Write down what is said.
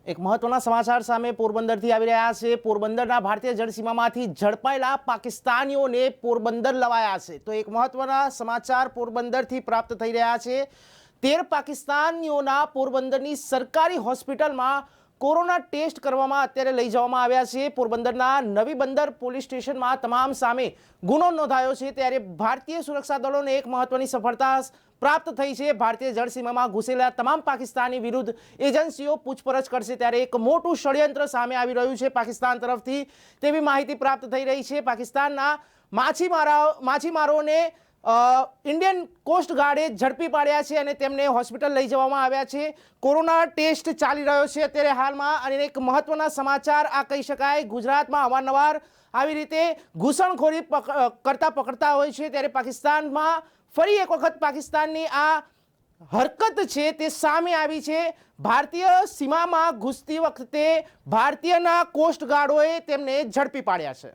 એક મહત્વના સમાચાર સામે પોરબંદરથી આવી રહ્યા છે। પોરબંદરના ભારતીય જળસીમામાંથી ઝડપાયેલા પાકિસ્તાનીઓને પોરબંદર લવાયા છે। તો એક મહત્વના સમાચાર પોરબંદરથી પ્રાપ્ત થઈ રહ્યા છે। 13 પાકિસ્તાનીઓના પોરબંદરની સરકારી હોસ્પિટલમાં કોરોના ટેસ્ટ કરવામાં અત્યારે લઈ જવામાં આવ્યા છે। પોરબંદરના નવી બંદર પોલીસ સ્ટેશનમાં તમામ સામે ગુનો નોંધાયો છે। ત્યારે ભારતીય સુરક્ષા દળોને એક મહત્વની સફળતા પ્રાપ્ત થઈ છે। ભારતીય જળસીમામાં ઘૂસેલા તમામ પાકિસ્તાની વિરુદ્ધ એજન્સીઓ પૂછપરછ કરશે। ત્યારે એક મોટું ષડયંત્ર સામે આવી રહ્યું છે પાકિસ્તાન તરફથી, તેવી માહિતી પ્રાપ્ત થઈ રહી છે। પાકિસ્તાનના માછીમારોને ઇન્ડિયન કોસ્ટ ગાર્ડે ઝડપી પાડ્યા છે અને તેમને હોસ્પિટલ લઈ જવામાં આવ્યા છે। કોરોના ટેસ્ટ ચાલી રહ્યો છે અત્યારે હાલમાં। અને એક મહત્વના સમાચાર આ કહી શકાય, ગુજરાતમાં અવારનવાર આવી રીતે ઘૂસણખોરી કરતા પકડતા હોય છે, ત્યારે પાકિસ્તાનમાં ફરી એક વખત પાકિસ્તાનની આ હરકત છે તે સામે આવી છે। ભારતીય સીમામાં ઘૂસતી વખતે ભારતીયના કોસ્ટ ગાર્ડોએ તેમને ઝડપી પાડ્યા છે।